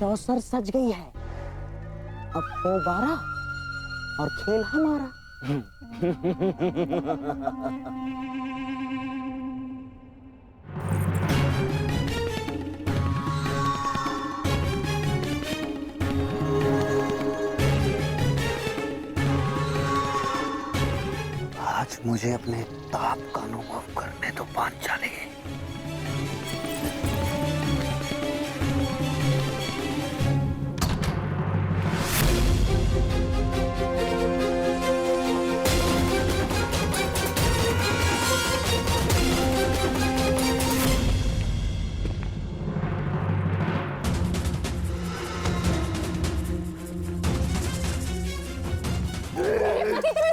चौसर सज गई है। अब वो 12 और खेल हमारा। आज मुझे अपने ताप का अनुभव करने दो पांचाली।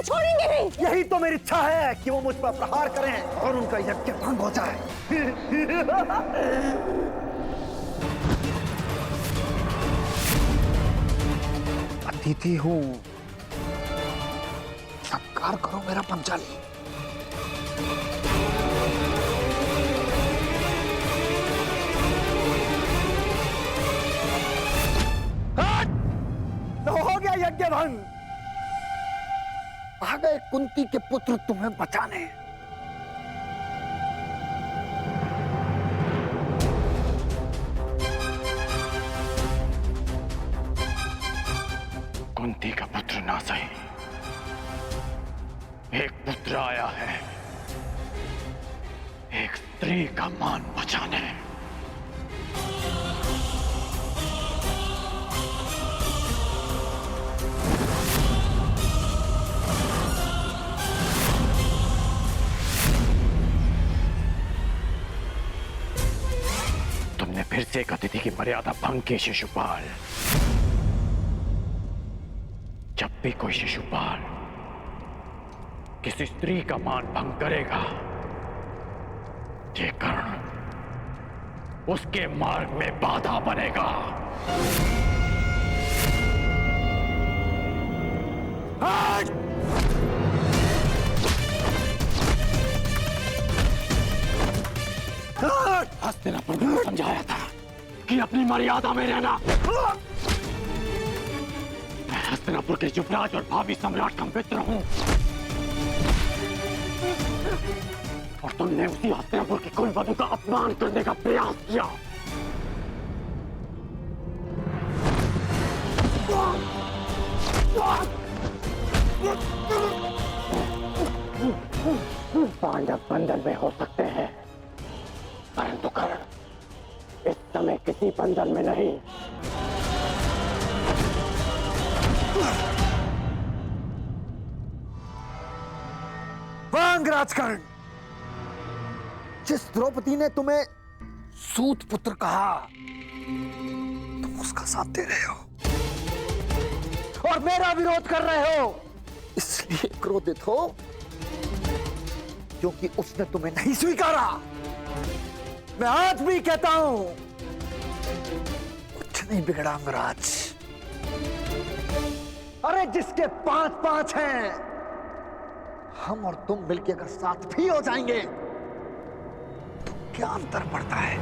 छोड़ेंगे नहीं। यही तो मेरी इच्छा है कि वो मुझ पर प्रहार करें और उनका यज्ञ भंग हो जाए। अतिथि हूं, सत्कार करो मेरा पंचाली। तो हो गया यज्ञ भंग। आ गए कुंती के पुत्र तुम्हें बचाने। कुंती का पुत्र ना सही, एक पुत्र आया है, एक स्त्री का मान बचाने। तुमने फिर से एक अतिथि की मर्यादा भंग की शिशुपाल। जब भी कोई शिशुपाल किसी स्त्री का मान भंग करेगा, ये कर्ण उसके मार्ग में बाधा बनेगा। हस्तिनापुर में समझाया था कि अपनी मर्यादा में रहना। मैं हस्तिनापुर के युवराज और भावी सम्राट का मित्र हूं, और तुमने उसी हस्तिनापुर की कुलवधू का अपमान करने का प्रयास किया। पांडव बंधन में हो सकते हैं, परंतु कर्ण इस समय किसी बंधन में नहीं। वांग राजकर्ण, जिस द्रौपदी ने तुम्हें सूत पुत्र कहा, तुम उसका साथ दे रहे हो और मेरा विरोध कर रहे हो। इसलिए क्रोधित हो क्योंकि उसने तुम्हें नहीं स्वीकारा। मैं आज भी कहता हूं, कुछ नहीं बिगड़ा अंगराज। अरे जिसके 5-5 हैं, हम और तुम मिलके अगर साथ भी हो जाएंगे तो क्या अंतर पड़ता है?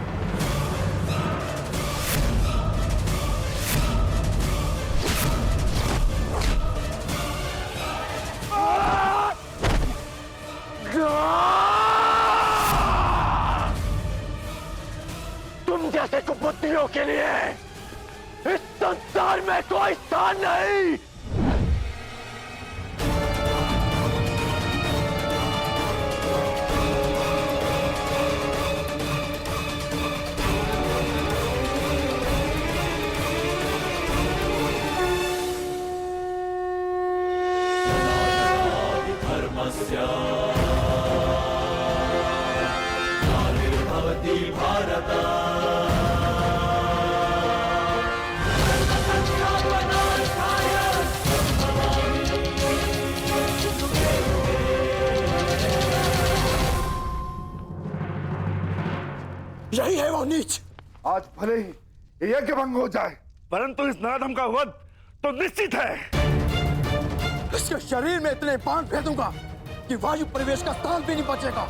तुम जैसे कुबुद्धियों के लिए इस संसार में कोई स्थान नहीं। यही है वो नीच। आज भले ही यज्ञ भंग हो जाए, परंतु इस नराधम का वध तो निश्चित है। इसके शरीर में इतने बाण फेंकूंगा कि वायु परिवेश का स्थान भी नहीं बचेगा।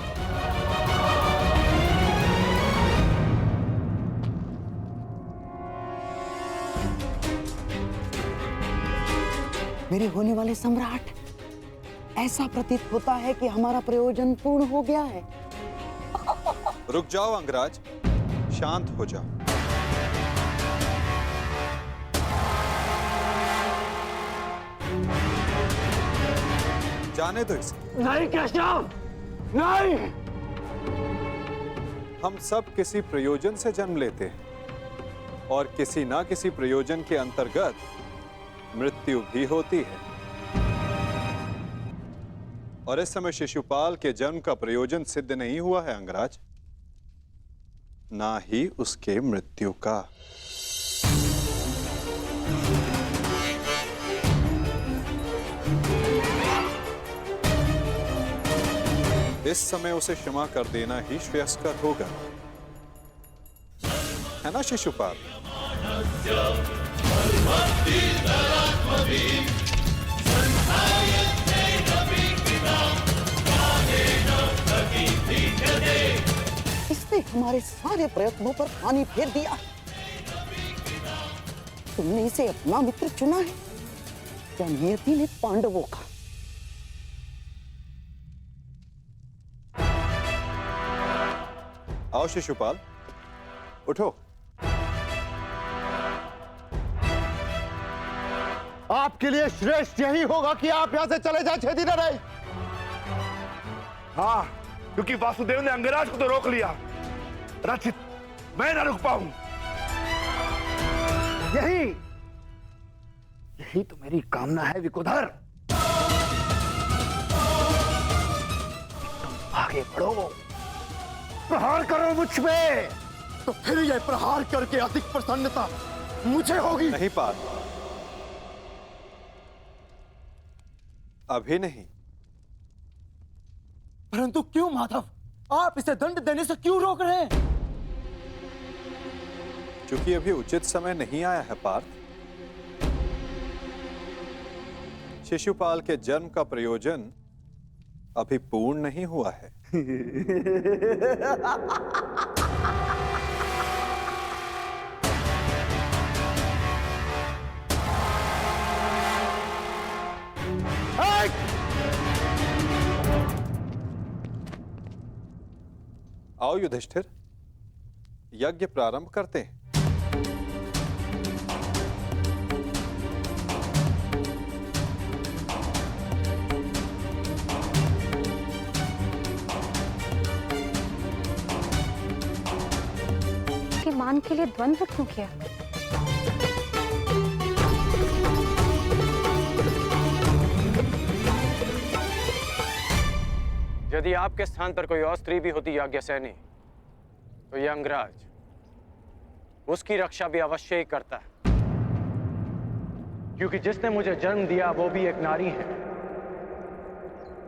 मेरे होने वाले सम्राट, ऐसा प्रतीत होता है कि हमारा प्रयोजन पूर्ण हो गया है। रुक जाओ अंगराज, शांत हो जाओ। जाने दो इसे। नहीं केशव, नहीं। हम सब किसी प्रयोजन से जन्म लेते हैं और किसी ना किसी प्रयोजन के अंतर्गत मृत्यु भी होती है। और इस समय शिशुपाल के जन्म का प्रयोजन सिद्ध नहीं हुआ है अंगराज, ना ही उसके मृत्यु का। इस समय उसे क्षमा कर देना ही श्रेयस्कर होगा, है ना शिशुपाल? इसने हमारे सारे प्रयत्नों पर पानी फेर दिया। तुमने इसे अपना मित्र चुना है या नियति ने पांडवों का? आओ शिशुपाल, उठो। आपके लिए श्रेष्ठ यही होगा कि आप यहां से चले जाए, छेदी न रहे। हाँ, क्योंकि वासुदेव ने अंगराज को तो रोक लिया, रचित मैं ना रुक पाऊं। यही तो मेरी कामना है विकोधर। तुम आगे बढ़ो, प्रहार करो मुझ पे। तो फिर यह प्रहार करके अधिक प्रसन्नता मुझे होगी। नहीं पाल, अभी नहीं। परंतु क्यों माधव, आप इसे दंड देने से क्यों रोक रहे हैं? क्योंकि अभी उचित समय नहीं आया है पार्थ। शिशुपाल के जन्म का प्रयोजन अभी पूर्ण नहीं हुआ है। आओ युधिष्ठिर, यज्ञ प्रारंभ करते हैं। कि मान के लिए द्वंद्व क्यों किया? यदि आपके स्थान पर कोई और स्त्री भी होती याज्ञसेनी, तो यह अंगराज उसकी रक्षा भी अवश्य ही करता है, क्योंकि जिसने मुझे जन्म दिया वो भी एक नारी है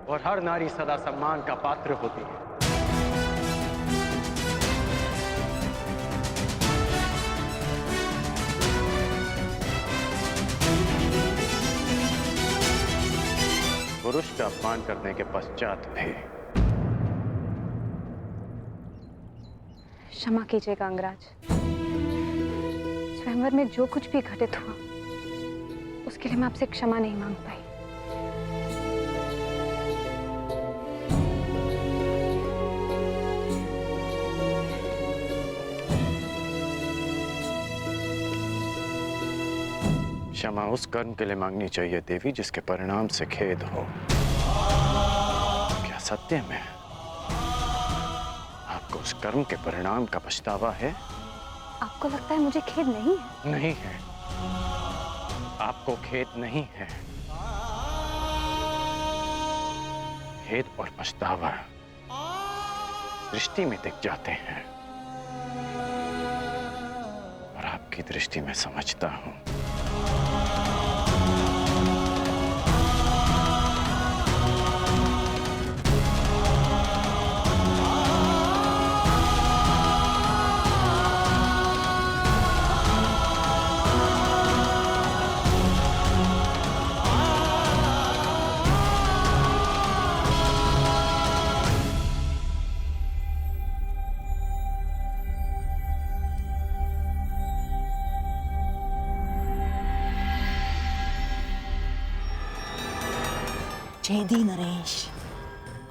और हर नारी सदा सम्मान का पात्र होती है। पुरुष का अपमान करने के पश्चात भी। क्षमा कीजिएगा अंगराज, स्वयंवर में जो कुछ भी घटित हुआ उसके लिए मैं आपसे क्षमा नहीं मांग पाई। क्षमा उस कर्म के लिए मांगनी चाहिए देवी जिसके परिणाम से खेद हो। क्या सत्य में आपको उस कर्म के परिणाम का पछतावा है? आपको लगता है मुझे खेद नहीं है? नहीं है, आपको खेद नहीं है। खेद और पछतावा दृष्टि में दिख जाते हैं और आपकी दृष्टि में समझता हूं। छेदी नरेश,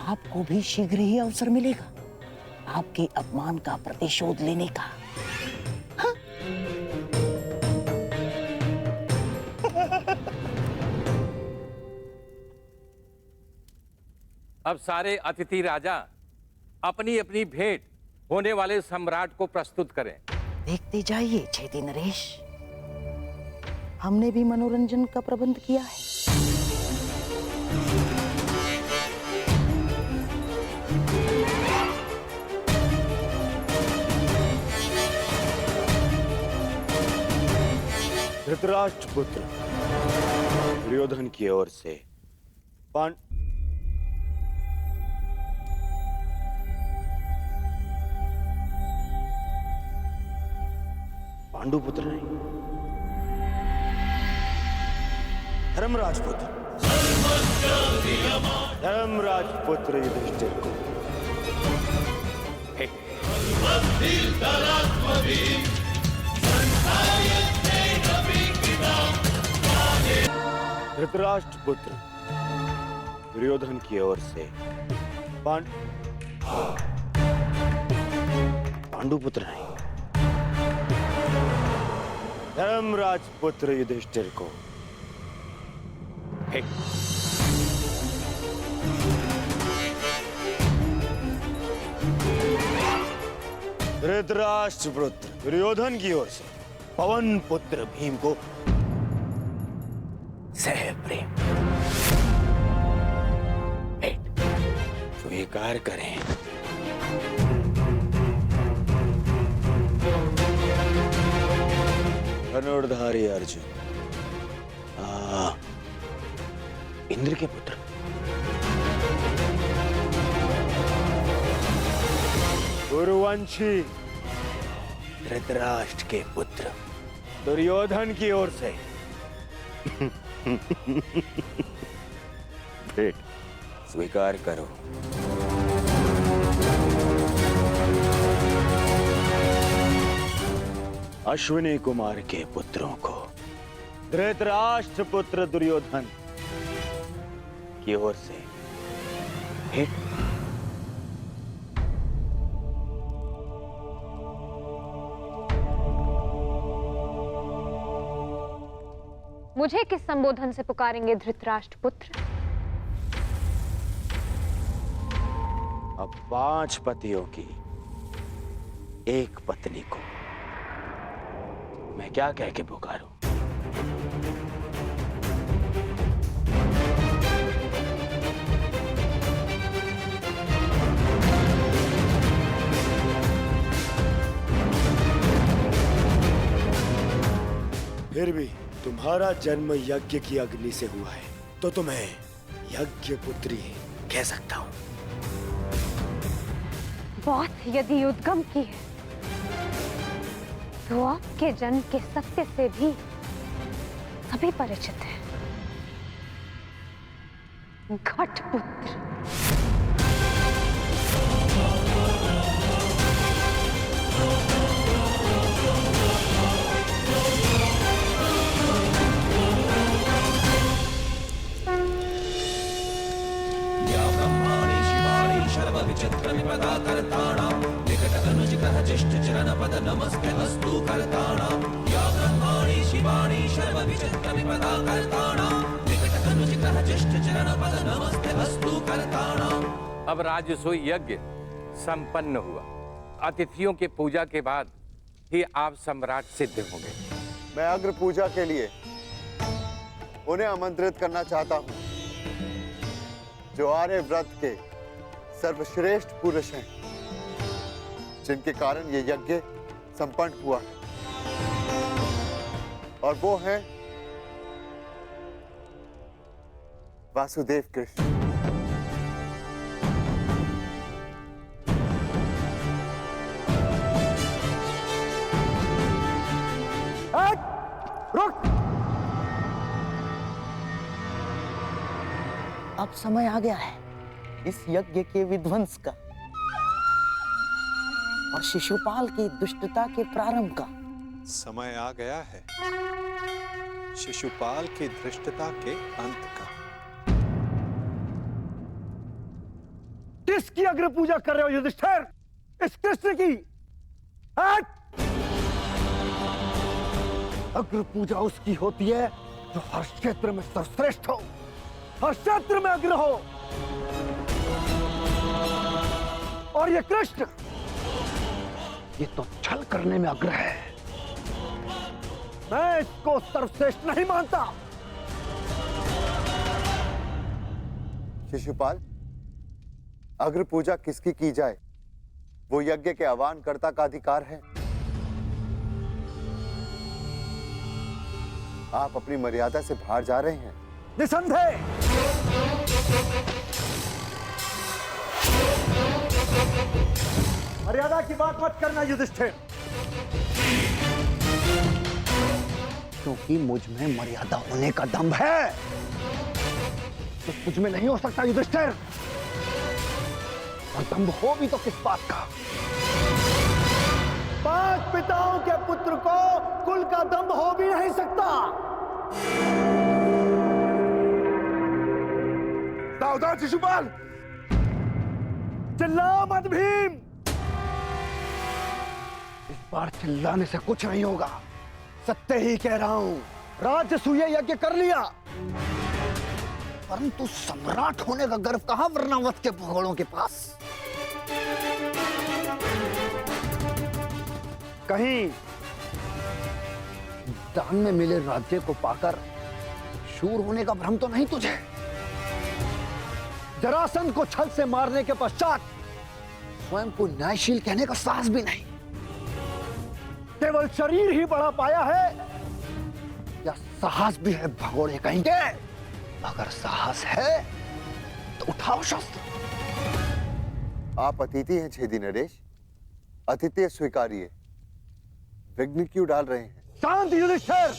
आपको भी शीघ्र ही अवसर मिलेगा आपके अपमान का प्रतिशोध लेने का। अब सारे अतिथि राजा अपनी अपनी भेंट होने वाले सम्राट को प्रस्तुत करें। देखते जाइए छेदी नरेश, हमने भी मनोरंजन का प्रबंध किया है। धृतराष्ट्र पुत्र दुर्योधन की ओर से पांडु पुत्र नहीं, धर्मराज पुत्र, धर्मराज पुत्र युधिष्ठिर को धृतराष्ट्र पुत्र दुर्योधन की ओर से पांडु पुत्र नहीं, धर्मराज पुत्र युधिष्ठिर को धृतराष्ट्र पुत्र दुर्योधन की ओर से पवन पुत्र भीम को सह प्रेम भेंट स्वीकार करें। धनुर्धारी अर्जुन, इंद्र के पुत्र, गुरुवंशी धृतराष्ट्र के पुत्र दुर्योधन की ओर से भेंट स्वीकार करो। अश्विनी कुमार के पुत्रों को धृतराष्ट्र पुत्र दुर्योधन की ओर से भेंट। मुझे किस संबोधन से पुकारेंगे धृतराष्ट्र पुत्र? अब 5 पतियों की एक पत्नी को मैं क्या कह के पुकारूं? फिर भी तुम्हारा जन्म यज्ञ की अग्नि से हुआ है तो तुम्हें यज्ञ पुत्री कह सकता हूं। बात यदि उद्गम की है तो आपके जन्म के सत्य से भी सभी परिचित हैं। घटपुत्र। अब राजसूय यज्ञ संपन्न हुआ। अतिथियों की पूजा के बाद ही आप सम्राट सिद्ध होंगे। मैं अग्र पूजा के लिए उन्हें आमंत्रित करना चाहता हूं जो आर्य व्रत के सर्वश्रेष्ठ पुरुष हैं, जिनके कारण ये यज्ञ संपन्न हुआ है, और वो हैं वासुदेव कृष्ण। रुक! अब समय आ गया है इस यज्ञ के विध्वंस का और शिशुपाल की दुष्टता के प्रारंभ का। समय आ गया है शिशुपाल की धृष्टता के अंत का। किसकी अग्र पूजा कर रहे हो युधिष्ठिर? इस कृष्ण की? हट! अग्र पूजा उसकी होती है जो हर क्षेत्र में सर्वश्रेष्ठ हो, हर क्षेत्र में अग्र हो। और ये कृष्ण, ये तो छल करने में अग्र है। मैं इसको सर्वश्रेष्ठ नहीं मानता। शिशुपाल, अग्र पूजा किसकी की जाए, वो यज्ञ के आह्वानकर्ता का अधिकार है। आप अपनी मर्यादा से बाहर जा रहे हैं। निसंदेह। मर्यादा की बात मत करना युधिष्ठिर, क्योंकि मुझ में मर्यादा होने का दम्भ है, तो तुझ में नहीं हो सकता युधिष्ठिर। और दम्भ हो भी तो किस बात का? 5 पिताओं के पुत्र को कुल का दम्भ हो भी नहीं सकता। सावधान शिशुपाल, चिल्ला मत भीम। इस बार चिल्लाने से कुछ नहीं होगा, सत्य ही कह रहा हूं। राजसूय यज्ञ कर लिया, परंतु सम्राट होने का गर्व कहां वर्णावत के भगोड़ों के पास? कहीं दान में मिले राज्य को पाकर शूर होने का भ्रम तो नहीं तुझे? जरासंध को छल से मारने के पश्चात स्वयं को न्यायशील कहने का साहस भी नहीं। केवल शरीर ही बढ़ा पाया है या साहस भी है भगोड़े कहेंगे? अगर साहस है तो उठाओ शस्त्र। आप अतिथि हैं छेदी नरेश, अतिथि स्वीकारिए। विघ्न क्यों डाल रहे हैं? शांत युधिष्ठिर,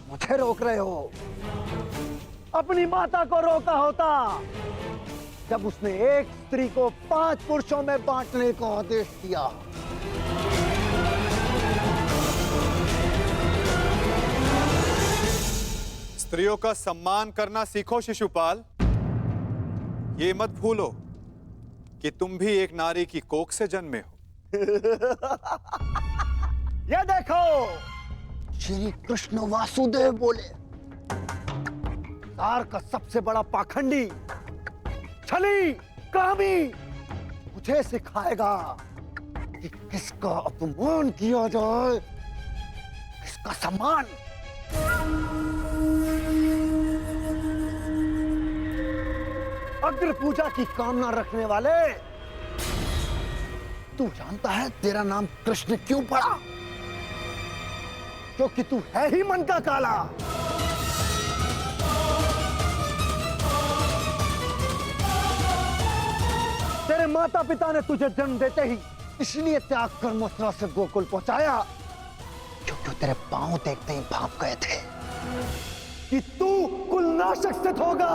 मुझे रोक रहे हो। अपनी माता को रोका होता जब उसने एक स्त्री को 5 पुरुषों में बांटने का आदेश दिया। स्त्रियों का सम्मान करना सीखो शिशुपाल। ये मत भूलो कि तुम भी एक नारी की कोख से जन्मे हो। ये देखो, श्री कृष्ण वासुदेव बोले, तार का सबसे बड़ा पाखंडी, छली, कामी मुझे सिखाएगा कि किसका अपमान किया जाए, किसका सम्मान। अग्र पूजा की कामना रखने वाले, तू जानता है तेरा नाम कृष्ण क्यों पड़ा? क्योंकि तू है ही मन का काला। तेरे माता पिता ने तुझे जन्म देते ही इसलिए त्याग कर मथुरा से गोकुल पहुंचाया, क्योंकि तेरे पांव देखते ही भाप गए थे कि तू कुलनाशक सिद्ध होगा।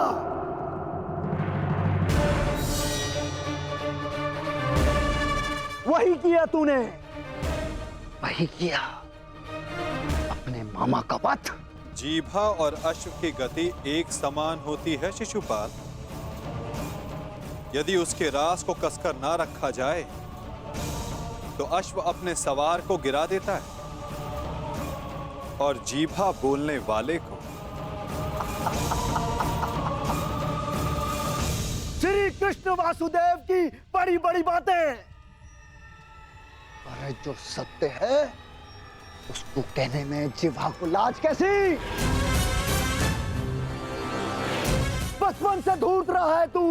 वही किया तूने, वही किया, अपने मामा का वध। जीभा और अश्व की गति एक समान होती है शिशुपाल। यदि उसके रास को कसकर ना रखा जाए तो अश्व अपने सवार को गिरा देता है और जीभा बोलने वाले को। श्री कृष्ण वासुदेव की बड़ी बड़ी बातें, अरे जो सत्य है उसको कहने में जिह्वा को लाज कैसी? बचपन से धूर्त रहा है तू।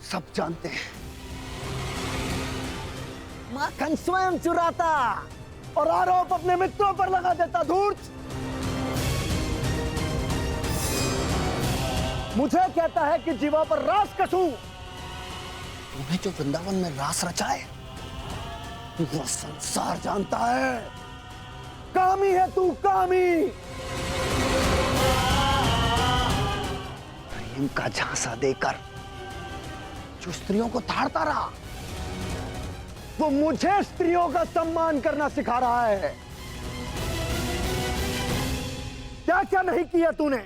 सब जानते हैं, माखन स्वयं चुराता और आरोप अपने मित्रों पर लगा देता। धूर्त मुझे कहता है कि जीवा पर रास कसूं। तूने जो वृंदावन में रास रचा है वो संसार जानता है। कामी है तू, कामी। प्रेम का झांसा देकर जो स्त्रियों को ताड़ता रहा, वो मुझे स्त्रियों का सम्मान करना सिखा रहा है। क्या क्या नहीं किया तूने?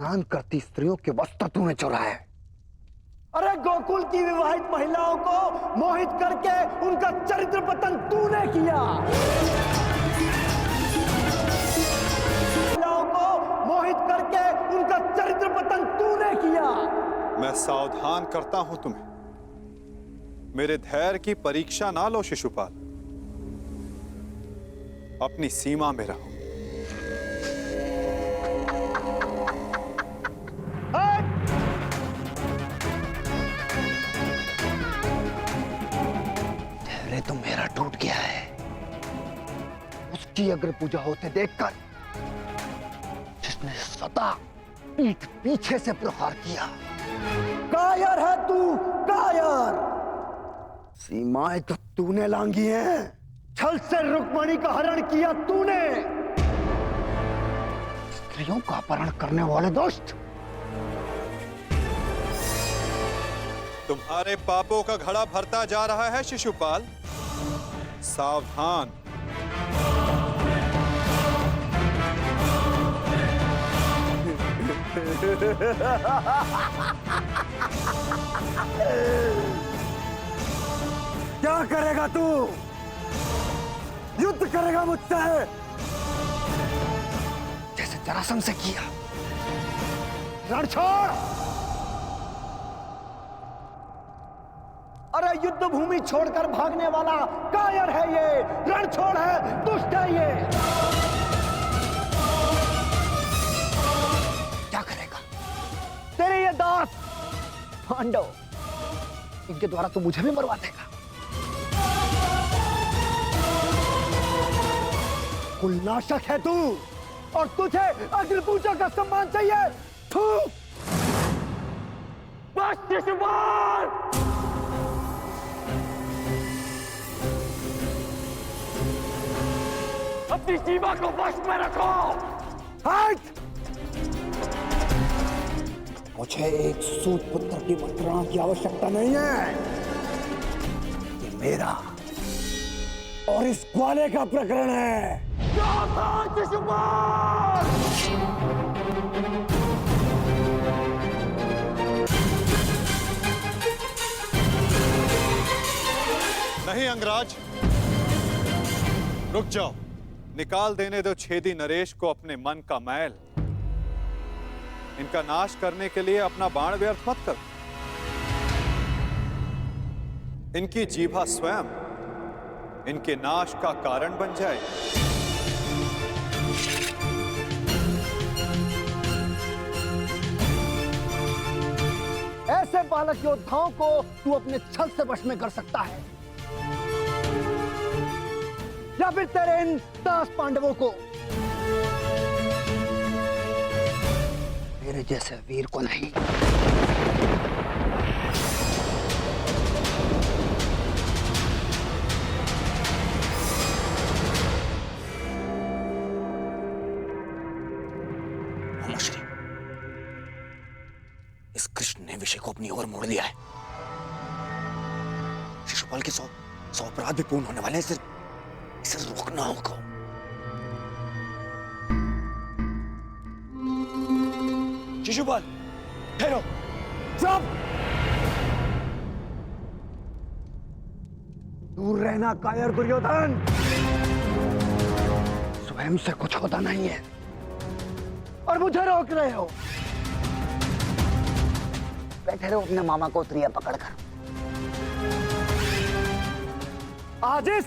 स्नान करती स्त्रियों के वस्त्र तूने चुराए। अरे गोकुल की विवाहित महिलाओं को मोहित करके उनका चरित्र पतन तूने किया। महिलाओं को मोहित करके उनका चरित्र पतन तूने किया। मैं सावधान करता हूं तुम्हें, मेरे धैर्य की परीक्षा ना लो शिशुपाल, अपनी सीमा में रहो। धैर्य तो मेरा टूट गया है। उसकी अग्र पूजा होते देखकर जिसने सदा पीठ पीछे से प्रहार किया। कायर है तू, कायर। सीमाएं तो तूने लांघी हैं। छल से रुक्मणी का हरण किया तूने। स्त्रियों का अपहरण करने वाले दुष्ट। तुम्हारे पापों का घड़ा भरता जा रहा है शिशुपाल, सावधान। क्या करेगा तू? युद्ध करेगा मुझसे जैसे जरासंध से किया? रण छोड़। अरे युद्ध भूमि छोड़कर भागने वाला कायर है ये, रण छोड़ है, दुष्ट है ये। क्या करेगा तेरे ये दास पांडव? इनके द्वारा तो मुझे भी मरवा देगा। कुलनाशक है तू, और तुझे अग्निपूजा का सम्मान चाहिए। थू। बस शिशुपाल। अपनी सीमा को वश में रखो। हट। मुझे एक सूत पुत्र की मंत्रणा की आवश्यकता नहीं है। ये मेरा और इस ग्वाले का प्रकरण है। नहीं अंगराज, रुक जाओ। निकाल देने दो छेदी नरेश को अपने मन का मैल। इनका नाश करने के लिए अपना बाण व्यर्थ मत कर। इनकी जीभा स्वयं इनके नाश का कारण बन जाए। ऐसे बालक योद्धाओं को तू अपने छल से वश में कर सकता है, या फिर तेरे इन दास पांडवों को। मेरे जैसे वीर को नहीं। श्री, इस कृष्ण ने विषय को अपनी ओर मोड़ लिया है। शिशुपाल के 100 अपराध भी पूर्ण होने वाले हैं। इसे रोकना होगा। शिशुपाल, ठहरो। चुप। दूर रहना कायर दुर्योधन। स्वयं से कुछ होता नहीं है और मुझे रोक रहे हो। बैठे रहो अपने मामा को उतरिया पकड़कर। आज इस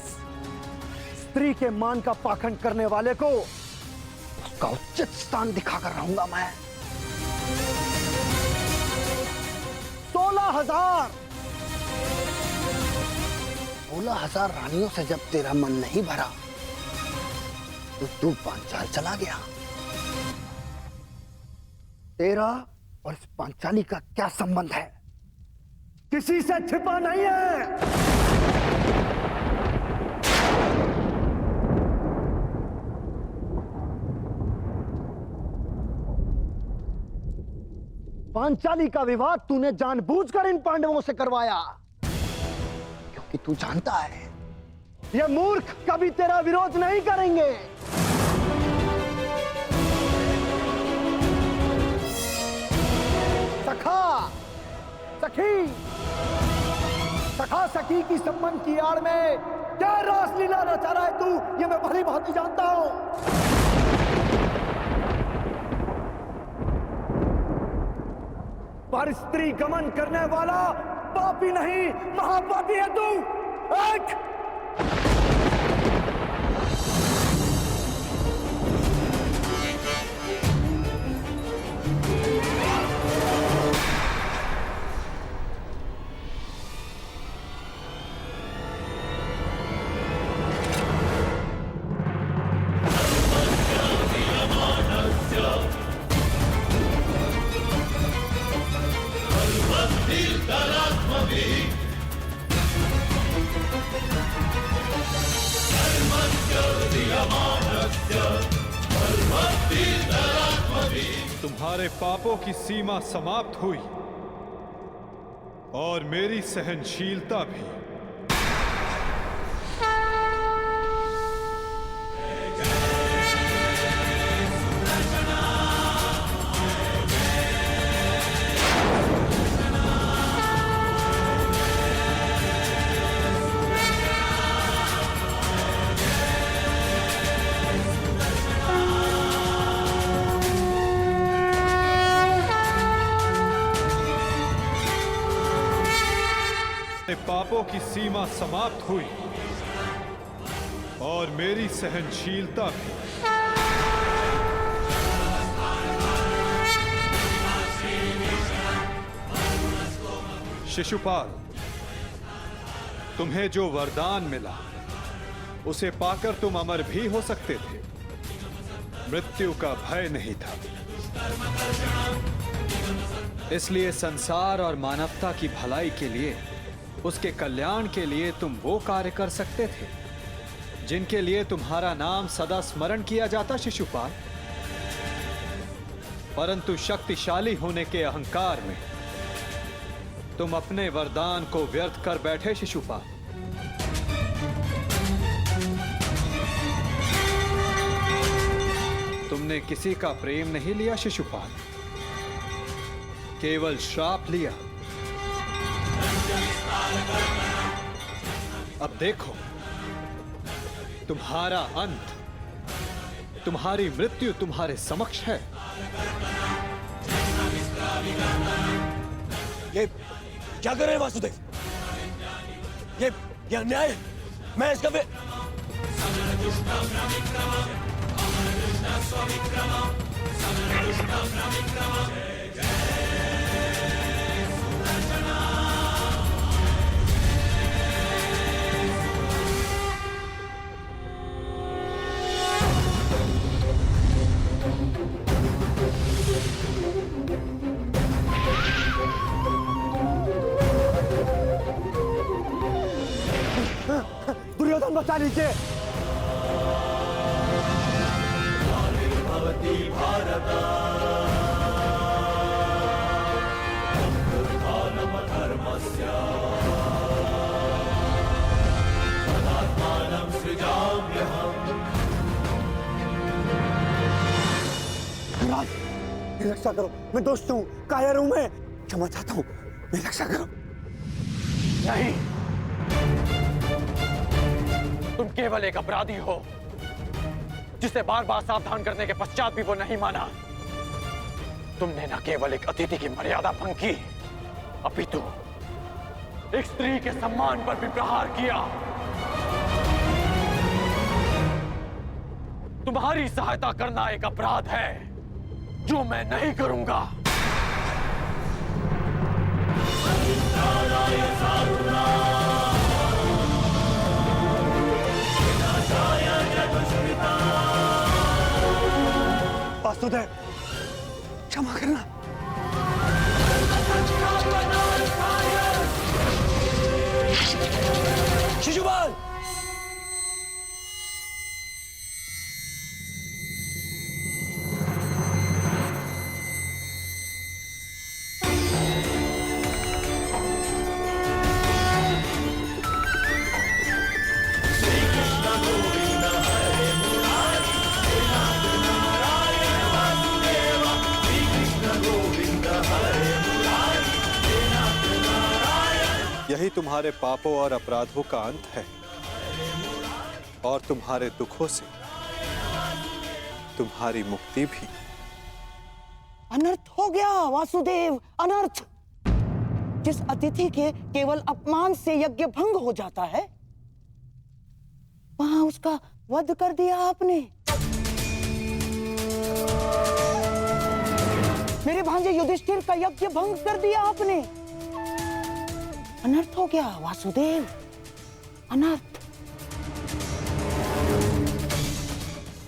स्त्री के मान का पाखंड करने वाले को उसका उचित स्थान दिखाकर रहूंगा मैं। 16,000 रानियों से जब तेरा मन नहीं भरा तो तू पांचाल चला गया। तेरा और इस पांचाली का क्या संबंध है? किसी से छिपा नहीं है। पांचाली का विवाद तूने जानबूझकर इन पांडवों से करवाया, क्योंकि तू जानता है ये मूर्ख कभी तेरा विरोध नहीं करेंगे। सखी, सखा सखी की संबंध की आड़ में क्या रासलीला रचा रहा है तू, ये मैं भली भांति जानता हूं। पर स्त्री गमन करने वाला पापी नहीं, महापापी है तू। एक तुम्हारे पापों की सीमा समाप्त हुई और मेरी सहनशीलता भी। पापों की सीमा समाप्त हुई और मेरी सहनशीलता भी। शिशुपाल, तुम्हें जो वरदान मिला उसे पाकर तुम अमर भी हो सकते थे, मृत्यु का भय नहीं था। इसलिए संसार और मानवता की भलाई के लिए, उसके कल्याण के लिए तुम वो कार्य कर सकते थे जिनके लिए तुम्हारा नाम सदा स्मरण किया जाता शिशुपाल। परंतु शक्तिशाली होने के अहंकार में तुम अपने वरदान को व्यर्थ कर बैठे शिशुपाल। तुमने किसी का प्रेम नहीं लिया शिशुपाल, केवल श्राप लिया। अब देखो, तुम्हारा अंत, तुम्हारी मृत्यु तुम्हारे समक्ष है। ये क्या कर रहे हैं वासुदेव? ये अन्याय है। मैं इसका दुर्योधन बचा लीजिए। मेरी रक्षा करो, मैं दोस्त हूँ, कायर हूँ, मैं क्षमा चाहता हूँ, मेरी रक्षा करो। नहीं, तुम केवल एक अपराधी हो जिसे बार बार सावधान करने के पश्चात भी वो नहीं माना। तुमने न केवल एक अतिथि की मर्यादा भंग की, अपितु एक स्त्री के सम्मान पर भी प्रहार किया। तुम्हारी सहायता करना एक अपराध है जो मैं नहीं करूंगा। वासुदेव, क्षमा करना। शिशुपाल, यही तुम्हारे पापों और अपराधों का अंत है, और तुम्हारे दुखों से तुम्हारी मुक्ति भी। अनर्थ हो गया वासुदेव, अनर्थ। जिस अतिथि के केवल अपमान से यज्ञ भंग हो जाता है, वहां उसका वध कर दिया आपने। मेरे भांजे युधिष्ठिर का यज्ञ भंग कर दिया आपने। अनर्थ हो गया वासुदेव, अनर्थ।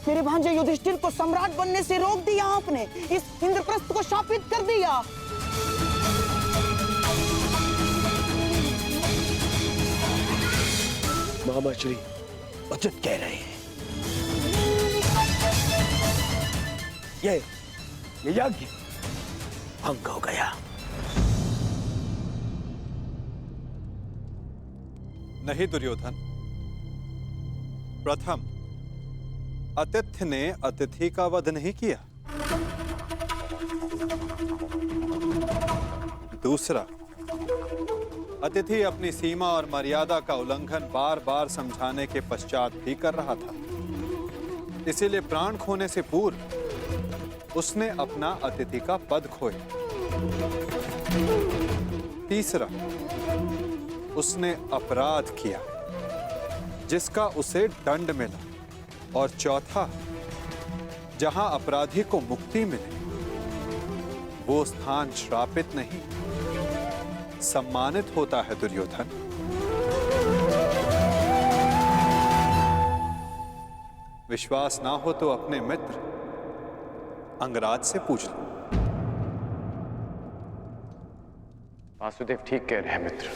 मेरे भांजे युधिष्ठिर को सम्राट बनने से रोक दिया आपने। इस इंद्रप्रस्थ को शापित कर दिया। मामा श्री उचित कह रहे हैं। ये यज्ञ भंग हो गया। नहीं दुर्योधन, प्रथम आतिथ्य ने अतिथि का वध नहीं किया। दूसरा, अतिथि अपनी सीमा और मर्यादा का उल्लंघन बार बार समझाने के पश्चात भी कर रहा था। इसीलिए प्राण खोने से पूर्व उसने अपना अतिथि का पद खोया। तीसरा, उसने अपराध किया जिसका उसे दंड मिला। और चौथा, जहां अपराधी को मुक्ति मिले वो स्थान श्रापित नहीं, सम्मानित होता है दुर्योधन। विश्वास ना हो तो अपने मित्र अंगराज से पूछ लो। वासुदेव ठीक कह रहे हैं मित्र।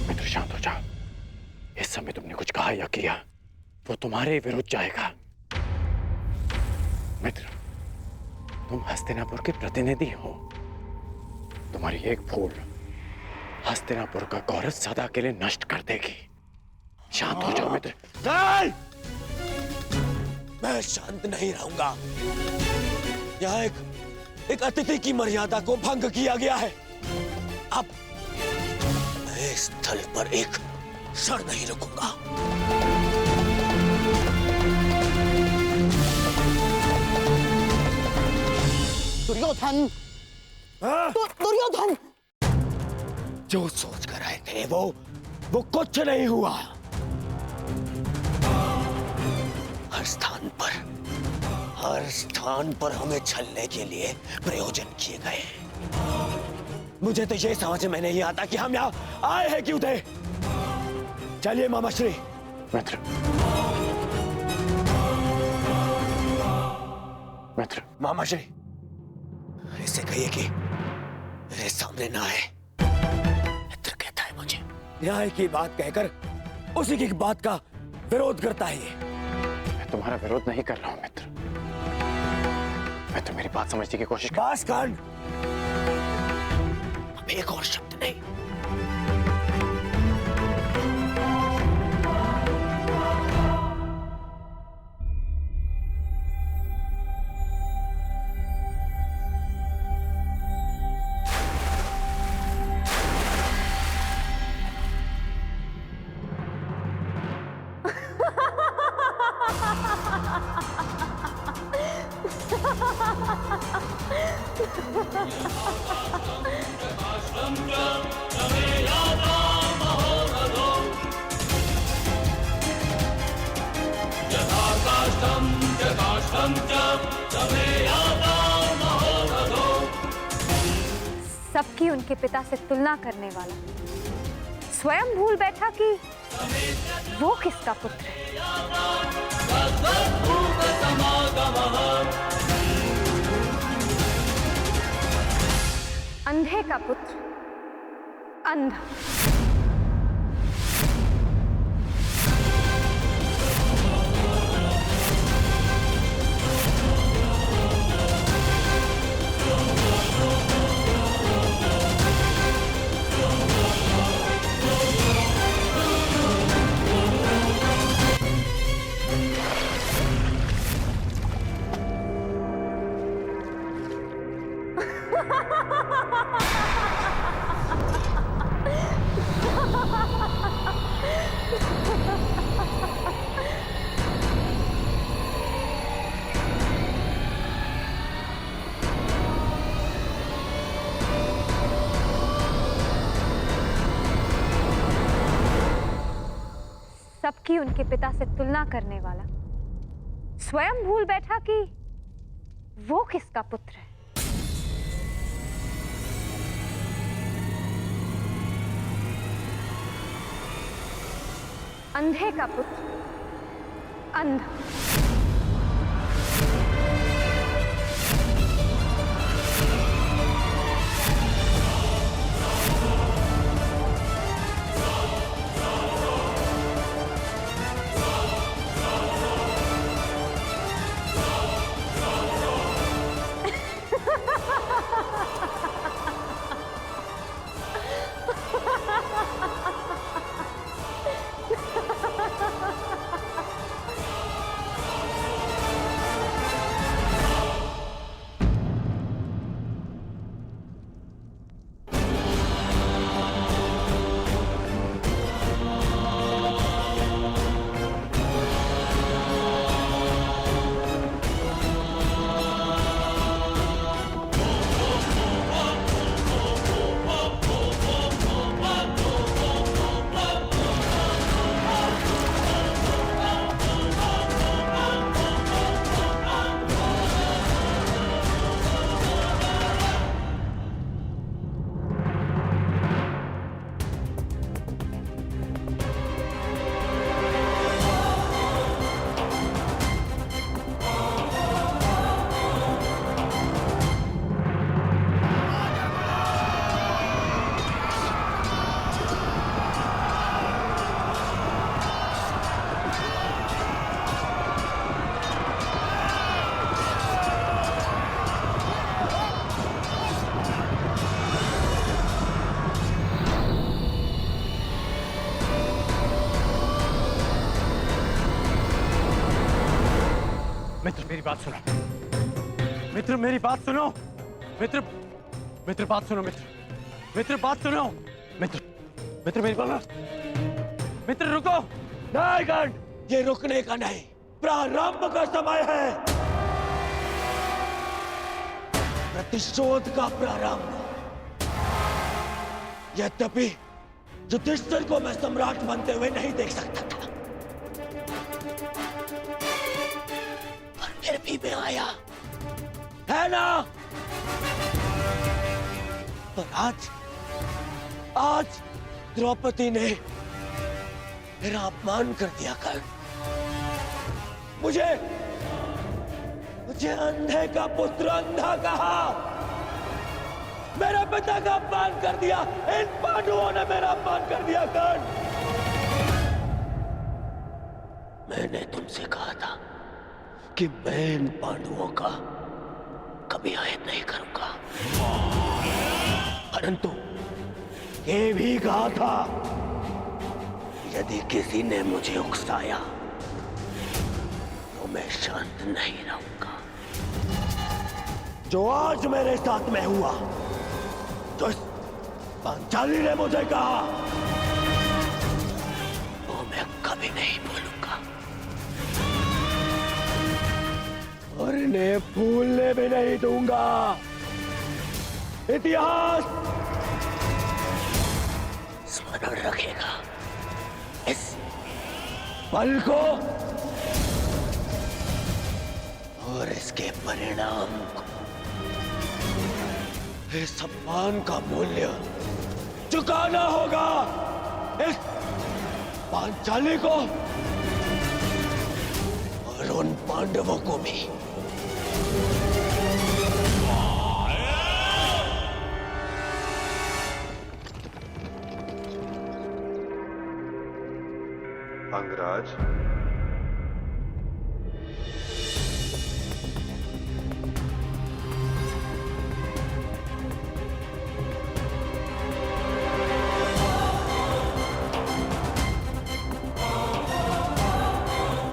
मित्र शांत हो जाओ। इस समय तुमने कुछ कहा या किया वो तुम्हारे विरुद्ध जाएगा। मित्र, तुम हस्तिनापुर के प्रतिनिधि हो। तुम्हारी एक भूल हस्तिनापुर का गौरव सदा के लिए नष्ट कर देगी। शांत हो जाओ मित्र। मैं शांत नहीं रहूंगा। यहाँ एक अतिथि की मर्यादा को भंग किया गया है। अब मैं इस स्थल पर एक क्षण नहीं रुकूंगा। दुर्योधन, दुर्योधन, जो सोच कर आए थे वो कुछ नहीं हुआ। हर स्थान पर हमें छलने के लिए प्रयोजन किए गए। मुझे तो ये समझ में नहीं आता कि हम यहाँ आए हैं क्यों थे। चलिए मामाश्री। मित्र, मित्र, मामाश्री, इसे कहिए कि मेरे सामने ना आए। मित्र कहता है मुझे। न्याय की बात कहकर उसी की बात का विरोध करता है ये। मैं तुम्हारा विरोध नहीं कर रहा हूं मित्र। मैं तो मेरी बात समझने की कोशिश कर। बस कर। अब एक और शब्द नहीं। सबकी उनके पिता से तुलना करने वाला स्वयं भूल बैठा कि वो किसका पुत्र है। अंधे का पुत्र अंधा। सबकी उनके पिता से तुलना करने वाला स्वयं भूल बैठा कि वो किसका पुत्र है। अंधे का पुत्र अंधा। मित्र मेरी बात सुनो, मित्र मेरी बात सुनो, मित्र मित्र बात सुनो, मित्र बात सुनो, मित्र मेरी बात, मित्र रुको। नहीं गण, ये रुकने का नहीं, प्रारंभ का समय है। प्रतिशोध का प्रारंभ। यद्यपि युधिष्ठिर को मैं सम्राट बनते हुए नहीं देख सकता था, फिर भी मैं आया, है ना? पर आज द्रौपदी ने मेरा अपमान कर दिया कर। मुझे अंधे का पुत्र अंधा कहा, मेरे पिता का अपमान कर दिया। इन पांडवों ने मेरा अपमान कर दिया कर। मैंने तुमसे कहा था कि मैं इन पांडवों का कभी आयत नहीं करूंगा, परंतु ये भी कहा था यदि किसी ने मुझे उकसाया तो मैं शांत नहीं रहूंगा। जो आज मेरे साथ में हुआ, जो पांचाली ने मुझे कहा, वो मैं कभी नहीं भूलूंगा और इन्हें भूलने भी नहीं दूंगा। इतिहास स्मरण रखेगा इस पल को और इसके परिणाम को। इस सम्मान का मूल्य चुकाना होगा इस पांचाली को और उन पांडवों को भी। अंगराज,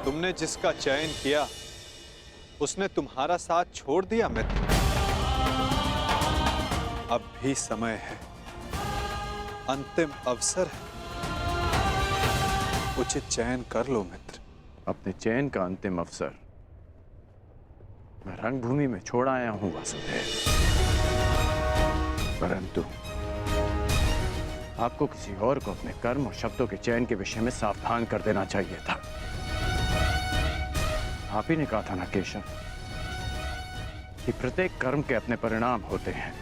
तुमने जिसका चयन किया उसने तुम्हारा साथ छोड़ दिया मित्र। अब भी समय है, अंतिम अवसर है, उचित चयन कर लो मित्र। अपने चयन का अंतिम अवसर मैं रंगभूमि में छोड़ आया हूं वासुदेव, परंतु आपको किसी और को अपने कर्म और शब्दों के चयन के विषय में सावधान कर देना चाहिए था। आप ही ने कहा था ना केशव कि प्रत्येक कर्म के अपने परिणाम होते हैं।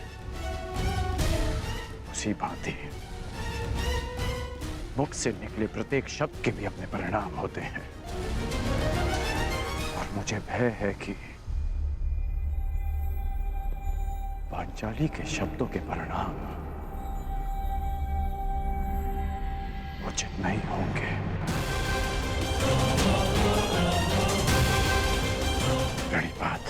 उसी भांति मुख से निकले प्रत्येक शब्द के भी अपने परिणाम होते हैं। और मुझे भय है कि पांचाली के शब्दों के परिणाम उचित नहीं होंगे। बड़ी बात।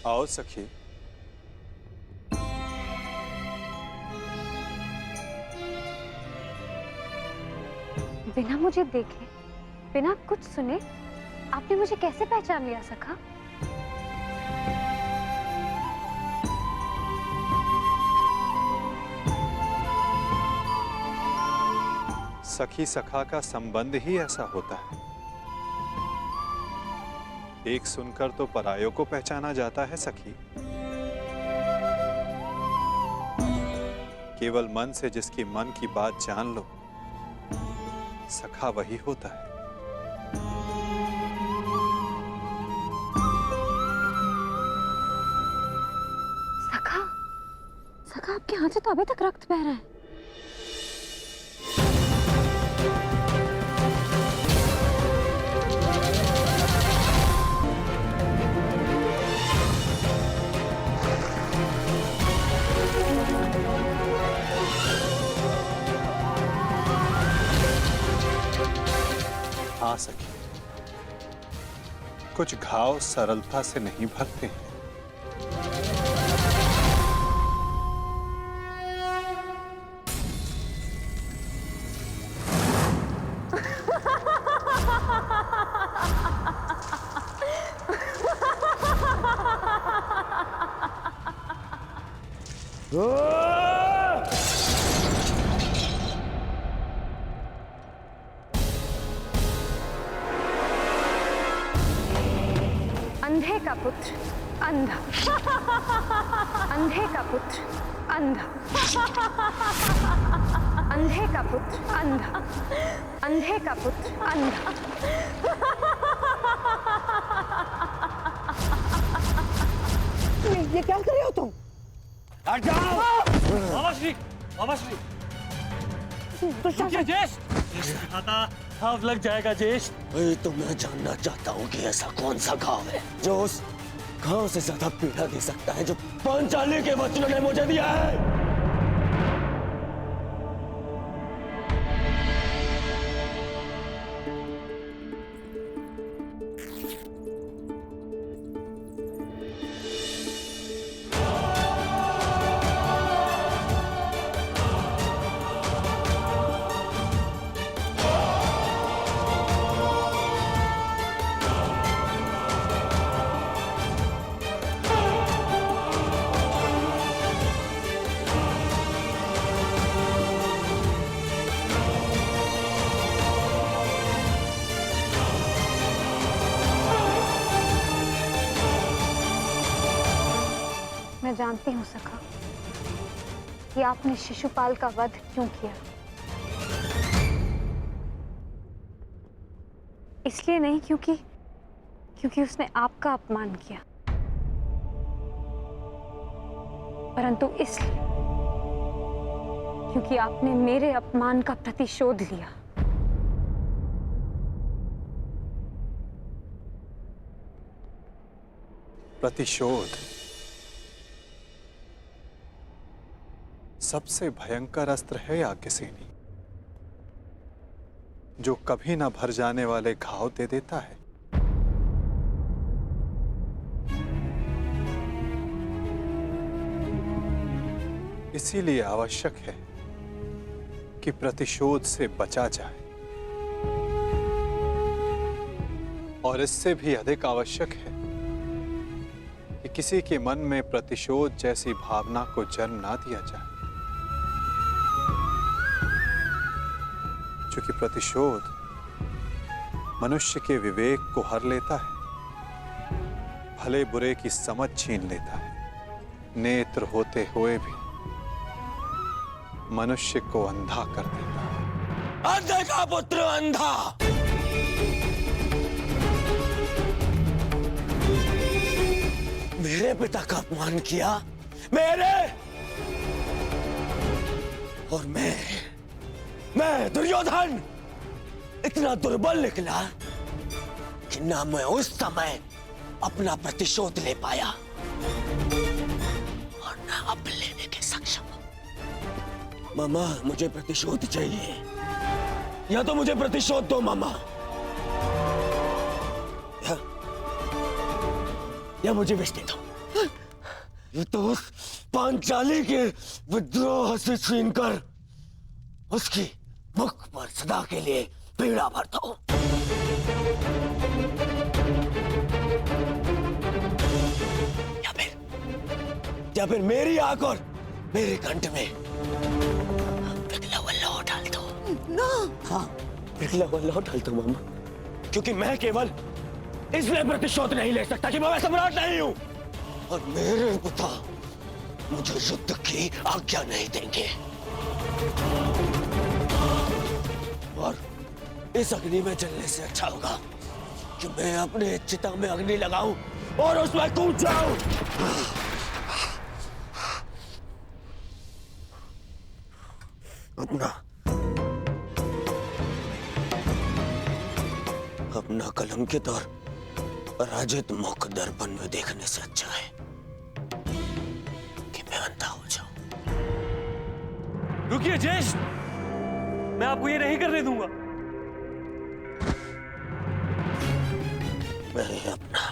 आओ सखी। बिना मुझे देखे, बिना कुछ सुने आपने मुझे कैसे पहचान लिया सखा? सखी सखा का संबंध ही ऐसा होता है। एक सुनकर तो परायों को पहचाना जाता है सखी। केवल मन से जिसकी मन की बात जान लो, सखा वही होता है। सखा, सखा आपके हाथ से तो अभी तक रक्त बह रहा है। हाँ सखी, कुछ घाव सरलता से नहीं भरते हैं। अंधे का पुत्र अंधा, अंधे का पुत्र अंधा, अंधे का पुत्र अंधा, अंधे का पुत्र अंधा। ये क्या कर रहे हो तुम? हट जाओ! मामाश्री, मामाश्री। जेश, घाव लग जाएगा जेश। तो मैं जानना चाहता हूँ कि ऐसा कौन सा घाव है जो उस घाव से ज्यादा पीड़ा दे सकता है जो पांचाली के वचनों ने मुझे दिया है। मैं जानती हूँ सखा कि आपने शिशुपाल का वध क्यों किया। इसलिए नहीं क्योंकि उसने आपका अपमान किया, परंतु इसलिए क्योंकि आपने मेरे अपमान का प्रतिशोध लिया। प्रतिशोध सबसे भयंकर अस्त्र है याज्ञसेनी, जो कभी ना भर जाने वाले घाव दे देता है। इसीलिए आवश्यक है कि प्रतिशोध से बचा जाए, और इससे भी अधिक आवश्यक है कि किसी के मन में प्रतिशोध जैसी भावना को जन्म ना दिया जाए, क्योंकि प्रतिशोध मनुष्य के विवेक को हर लेता है, भले बुरे की समझ छीन लेता है, नेत्र होते हुए भी मनुष्य को अंधा कर देता है। अंधे का पुत्र अंधा। मेरे पिता का अपमान किया, मेरे, और मैं दुर्योधन इतना दुर्बल निकला कि ना मैं उस समय अपना प्रतिशोध ले पाया और ना अब लेने के सक्षम। मामा, मुझे प्रतिशोध चाहिए, या तो मुझे प्रतिशोध दो मामा, या मुझे विष दे दो। ये तो उस पांचाली के विद्रोह से छीनकर उसकी मुख पर सदा के लिए पीड़ा भर दो। या फिर मेरी आंख और मेरे कंठ में पिघला हुआ लौह डाल दो ना। हाँ, पिघला हुआ लौह डाल दो मामा, क्योंकि मैं केवल इसलिए प्रतिशोध नहीं ले सकता कि मैं सम्राट नहीं हूं, और मेरे पिता मुझे युद्ध की आज्ञा नहीं देंगे। और इस अग्नि में जलने से अच्छा होगा कि मैं अपने चिता में अग्नि लगाऊं और उसमें कूद जाऊं। अपना कलंकित और पराजित मुख दर्पण में देखने से अच्छा है कि मैं अंधा हो जाऊं। रुकिए ज्येष्ठ, मैं आपको ये नहीं करने दूंगा। मैं अपना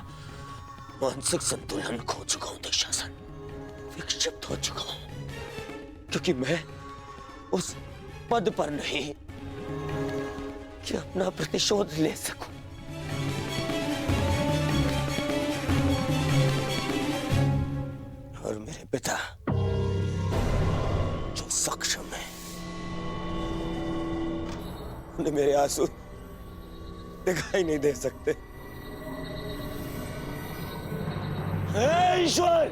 मानसिक संतुलन खो चुका हूं दुशासन, विक्षिप्त हो चुका हूं, क्योंकि मैं उस पद पर नहीं कि अपना प्रतिशोध ले सकूं। और मेरे पिता जो सक्षम है, उन्हें मेरे आंसू दिखाई नहीं दे सकते। हे ईश्वर,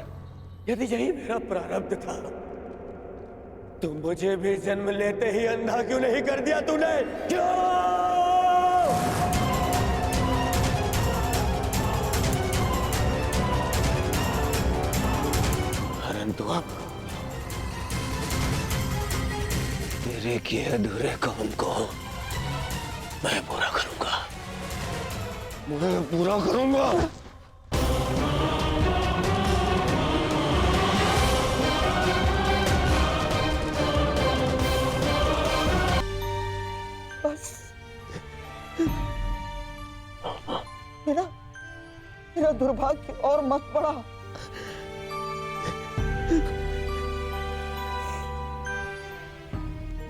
यदि यही मेरा प्रारब्ध था तो मुझे भी जन्म लेते ही अंधा क्यों नहीं कर दिया तूने? क्यों? परंतु अब तेरे किए अधूरे काम को मैं पूरा करूंगा, मैं पूरा करूंगा। मेरा दुर्भाग्य और मत बढ़ा।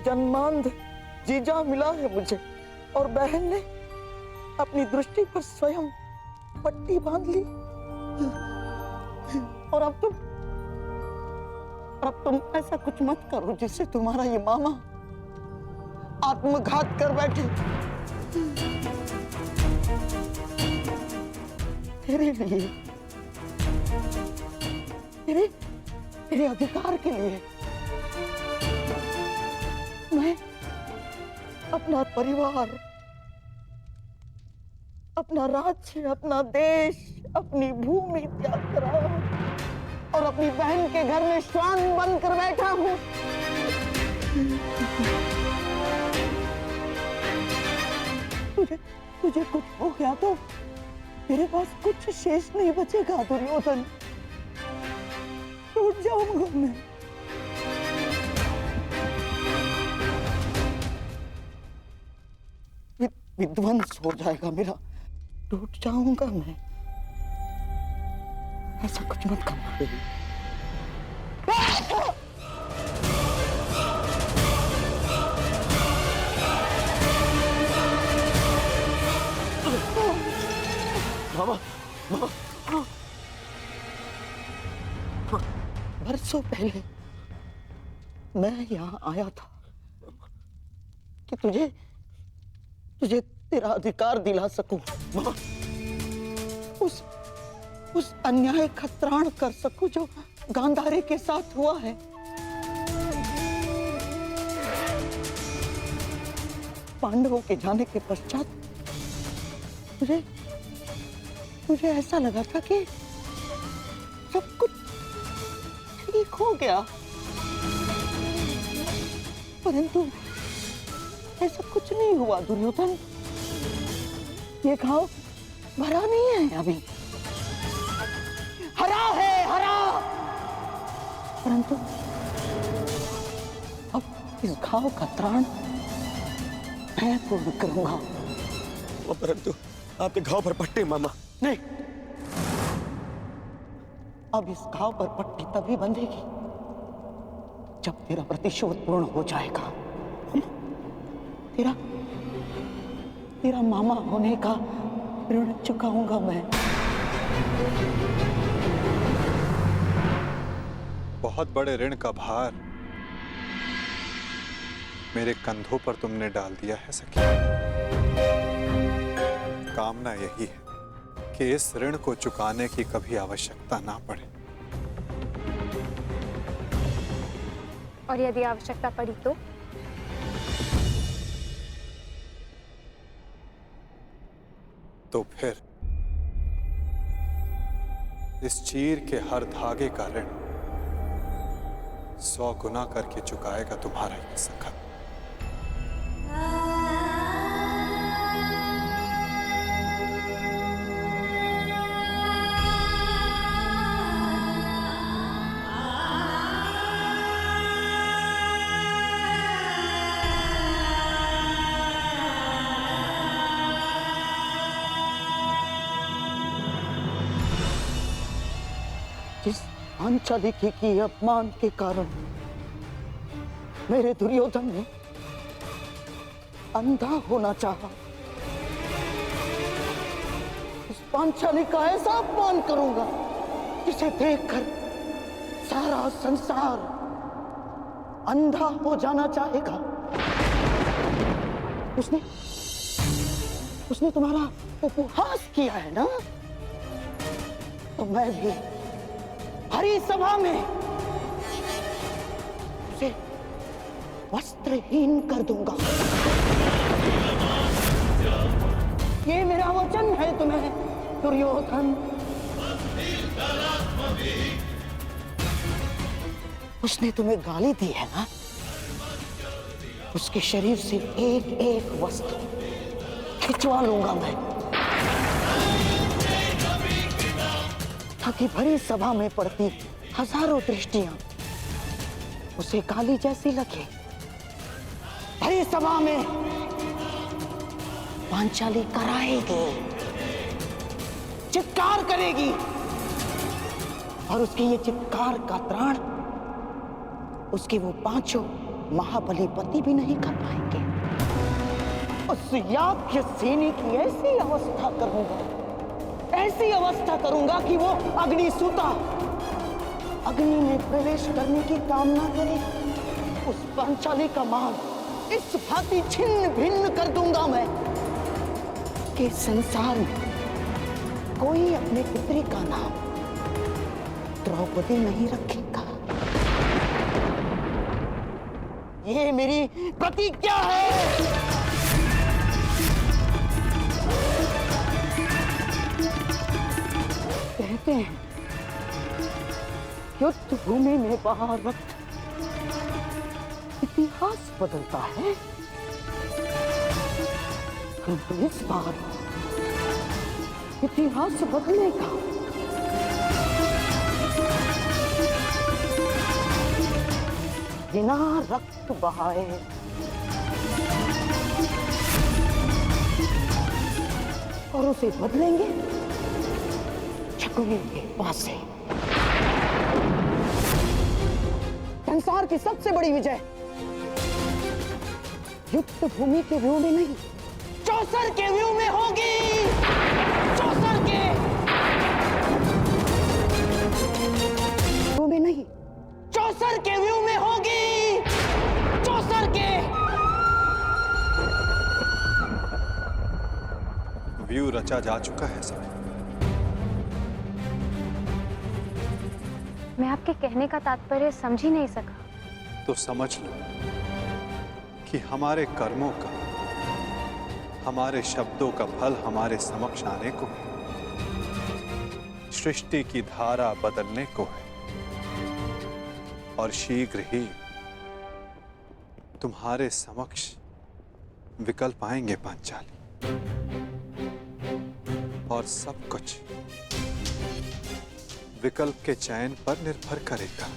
जन्मांध जीजा मिला है मुझे, और बहन ने अपनी दृष्टि पर स्वयं पट्टी बांध ली। और अब तुम ऐसा कुछ मत करो जिससे तुम्हारा ये मामा आत्मघात कर बैठे। तेरे लिए, तेरे अधिकार के लिए मैं अपना परिवार, अपना राज्य, अपना देश, अपनी भूमि त्याग कर आया हूं और अपनी बहन के घर में श्वान बनकर बैठा हूं। तुझे कुछ हो गया तो मेरे पास कुछ शेष नहीं बचेगा दुर्योधन। टूट जाऊंगा मैं। विध्वंस हो जाएगा मेरा, टूट जाऊंगा मैं। ऐसा कुछ मत करना। मामा, मामा, बरसों पहले मैं यहाँ आया था कि तुझे तेरा अधिकार दिला सकूं। उस अन्याय का त्राण कर सकूं जो गांधारी के साथ हुआ है। पांडवों के जाने के पश्चात मुझे ऐसा लगा था कि सब कुछ ठीक हो गया, परंतु ऐसा कुछ नहीं हुआ दुर्योधन। ये घाव भरा नहीं है अभी, हरा है, हरा। परंतु अब इस घाव का त्राण मैं पूर्ण करूंगा। परंतु आपके घाव पर पट्टी मामा। नहीं, अब इस घाव पर पट्टी तभी बंधेगी जब तेरा प्रतिशोध पूर्ण हो जाएगा। तेरा मामा होने का ऋण चुकाऊंगा मैं। बहुत बड़े ऋण का भार मेरे कंधों पर तुमने डाल दिया है सखी। कामना यही है कि इस ऋण को चुकाने की कभी आवश्यकता ना पड़े। और यदि आवश्यकता पड़ी तो फिर इस चीर के हर धागे का ऋण 100 गुना करके चुकाएगा तुम्हारा ये सखा। जिस पांचाली की अपमान के कारण मेरे दुर्योधन ने अंधा होना चाहा, उस पांचाली का ऐसा अपमान करूंगा जिसे देखकर सारा संसार अंधा हो जाना चाहेगा। उसने तुम्हारा उपहास किया है ना, तो मैं भी हरी सभा में उसे वस्त्रहीन कर दूंगा। ये मेरा वचन है तुम्हें दुर्योधन। उसने तुम्हें गाली दी है ना, उसके शरीर से एक एक वस्त्र खिंचवा लूंगा मैं, ताकि भरी सभा में पड़ती हजारों दृष्टियां उसे काली जैसी लगे। भरी सभा में पांचाली कराएगी, चित्कार करेगी, और उसके ये चित्कार का त्राण उसके वो 5 महाबली पति भी नहीं कर पाएंगे। उस याज्ञ सेनी की ऐसी अवस्था करूंगा, ऐसी अवस्था करूंगा कि वो अग्निसूता अग्नि में प्रवेश करने की कामना करे। उस पांचाली का मान इस भांति छिन्न भिन्न कर दूंगा मैं कि संसार में कोई अपने पुत्री का नाम द्रौपदी नहीं रखेगा। ये मेरी प्रतिज्ञा है। कहते हैं युद्ध भूमि में बहा रक्त इतिहास बदलता है। किंतु इस बार इतिहास बदलेगा। बिना रक्त बहाए और उसे बदलेंगे शकुनी के पास से। संसार की सबसे बड़ी विजय युद्ध भूमि के व्यू में नहीं, चौसर के व्यू में होगी। चौसर के व्यू में नहीं, चौसर के व्यू में होगी। चौसर के व्यू रचा जा चुका है सब। मैं आपके कहने का तात्पर्य समझ ही नहीं सका। तो समझ लो कि हमारे कर्मों का, हमारे शब्दों का फल हमारे समक्ष आने को है। सृष्टि की धारा बदलने को है और शीघ्र ही तुम्हारे समक्ष विकल्प आएंगे पांचाली। और सब कुछ विकल्प के चयन पर निर्भर करेगा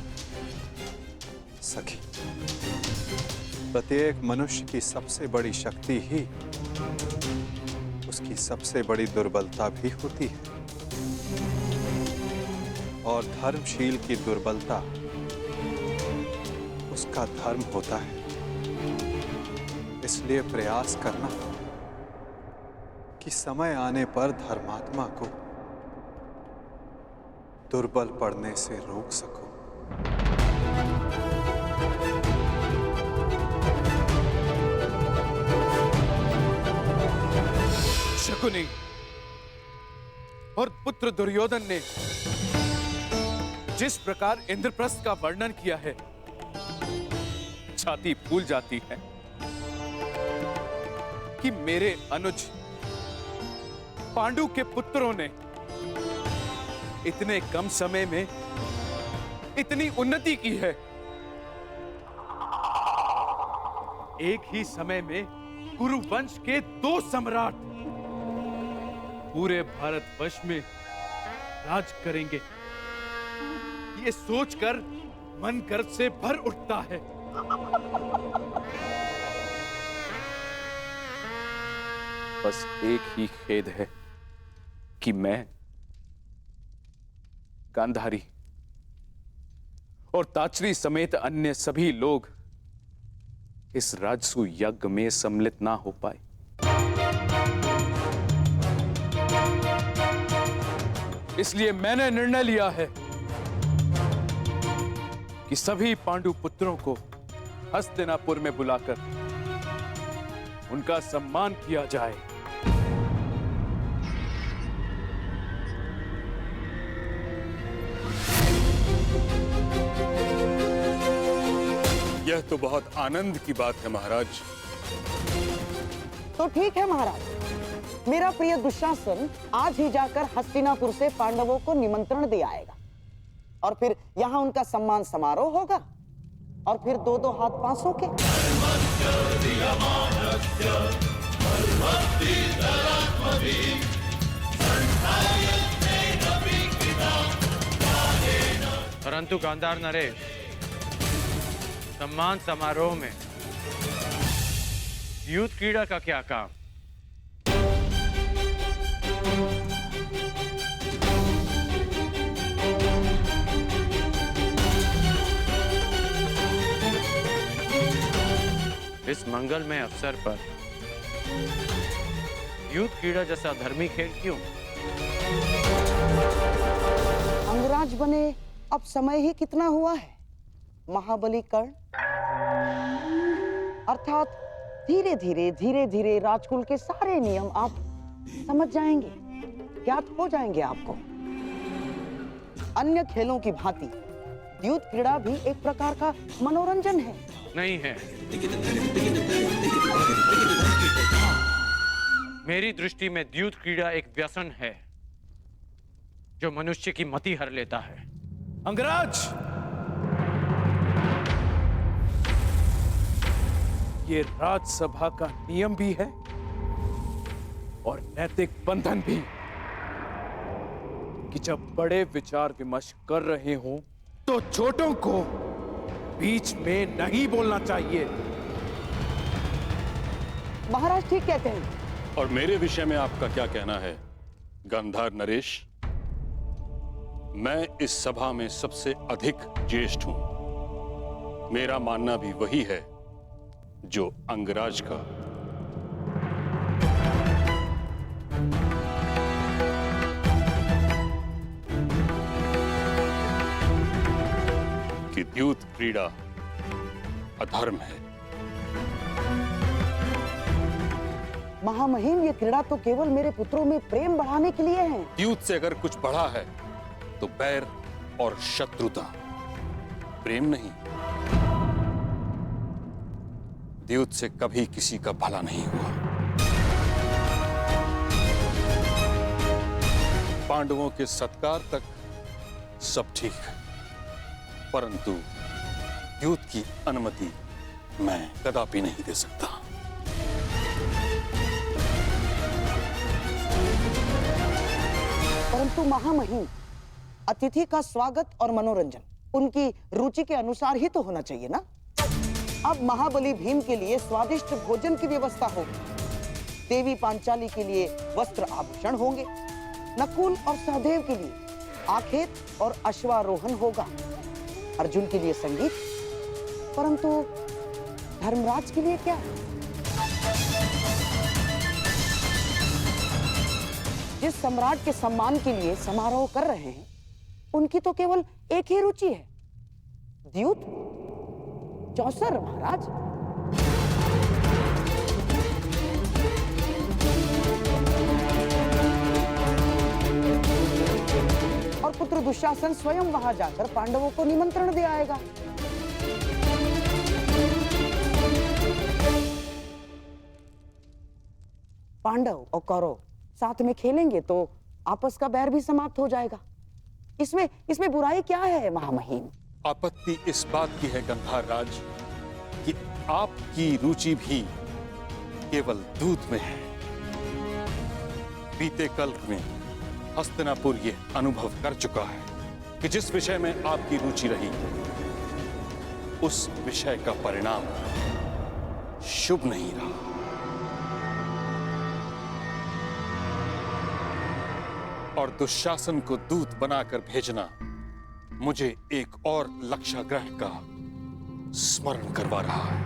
सखी। प्रत्येक मनुष्य की सबसे बड़ी शक्ति ही उसकी सबसे बड़ी दुर्बलता भी होती है। और धर्मशील की दुर्बलता उसका धर्म होता है। इसलिए प्रयास करना कि समय आने पर धर्मात्मा को दुर्बल पड़ने से रोक सको। शकुनी और पुत्र दुर्योधन ने जिस प्रकार इंद्रप्रस्थ का वर्णन किया है, छाती फूल जाती है कि मेरे अनुज पांडु के पुत्रों ने इतने कम समय में इतनी उन्नति की है। एक ही समय में कुरु वंश के 2 सम्राट पूरे भारतवर्ष में राज करेंगे। ये सोचकर मन गर्व से भर उठता है। बस एक ही खेद है कि मैं गांधारी और ताचरी समेत अन्य सभी लोग इस राजसू यज्ञ में सम्मिलित ना हो पाए। इसलिए मैंने निर्णय लिया है कि सभी पांडु पुत्रों को हस्तिनापुर में बुलाकर उनका सम्मान किया जाए। यह तो बहुत आनंद की बात है महाराज। तो ठीक है महाराज, मेरा प्रिय दुशासन आज ही जाकर हस्तिनापुर से पांडवों को निमंत्रण दे आएगा और फिर यहाँ उनका सम्मान समारोह होगा और फिर 2-2 हाथ पांसों के। परंतु गांधार नरेश, सम्मान समारोह में युद्ध क्रीड़ा का क्या काम? इस मंगलमय अवसर पर युद्ध क्रीड़ा जैसा धर्मी खेल क्यों? अंगराज बने अब समय ही कितना हुआ है महाबली कर्ण। अर्थात धीरे धीरे राजकुल के सारे नियम आप समझ जाएंगे, ज्ञात हो जाएंगे आपको। अन्य खेलों की भांति युद्ध क्रीड़ा भी एक प्रकार का मनोरंजन है। नहीं है। मेरी दृष्टि में युद्ध क्रीड़ा एक व्यसन है। जो मनुष्य की मति हर लेता है। अंगराज, ये राजसभा का नियम भी है और नैतिक बंधन भी कि जब बड़े विचार विमर्श कर रहे हों तो छोटों को बीच में नहीं बोलना चाहिए। महाराज ठीक कहते हैं। और मेरे विषय में आपका क्या कहना है गंधार नरेश? मैं इस सभा में सबसे अधिक ज्येष्ठ हूं। मेरा मानना भी वही है जो अंगराज का। कि द्यूत क्रीड़ा अधर्म है। महामहिम, ये क्रीड़ा तो केवल मेरे पुत्रों में प्रेम बढ़ाने के लिए है। द्यूत से अगर कुछ बढ़ा है तो बैर और शत्रुता, प्रेम नहीं। द्यूत से कभी किसी का भला नहीं हुआ। पांडवों के सत्कार तक सब ठीक है, परंतु द्यूत की अनुमति मैं कदापि नहीं दे सकता। परंतु महामहिम, अतिथि का स्वागत और मनोरंजन उनकी रुचि के अनुसार ही तो होना चाहिए ना। अब महाबली भीम के लिए स्वादिष्ट भोजन की व्यवस्था होगी। देवी पांचाली के लिए वस्त्र आभूषण होंगे। नकुल और सहदेव के लिए आखेट और अश्वारोहण होगा। अर्जुन के लिए संगीत। परंतु धर्मराज के लिए क्या? जिस सम्राट के सम्मान के लिए समारोह कर रहे हैं, उनकी तो केवल एक ही रुचि है, द्यूत चौसर। महाराज, और पुत्र दुशासन स्वयं वहां जाकर पांडवों को निमंत्रण दे आएगा। पांडव और कौरव साथ में खेलेंगे तो आपस का बैर भी समाप्त हो जाएगा। इसमें बुराई क्या है महामहिम? आपत्ति इस बात की है गंधार राज कि आपकी रुचि भी केवल दूध में है। बीते कल्प में हस्तिनापुर ये अनुभव कर चुका है कि जिस विषय में आपकी रुचि रही, उस विषय का परिणाम शुभ नहीं रहा। और दुशासन को दूत बनाकर भेजना मुझे एक और लक्ष्याग्रह का स्मरण करवा रहा है।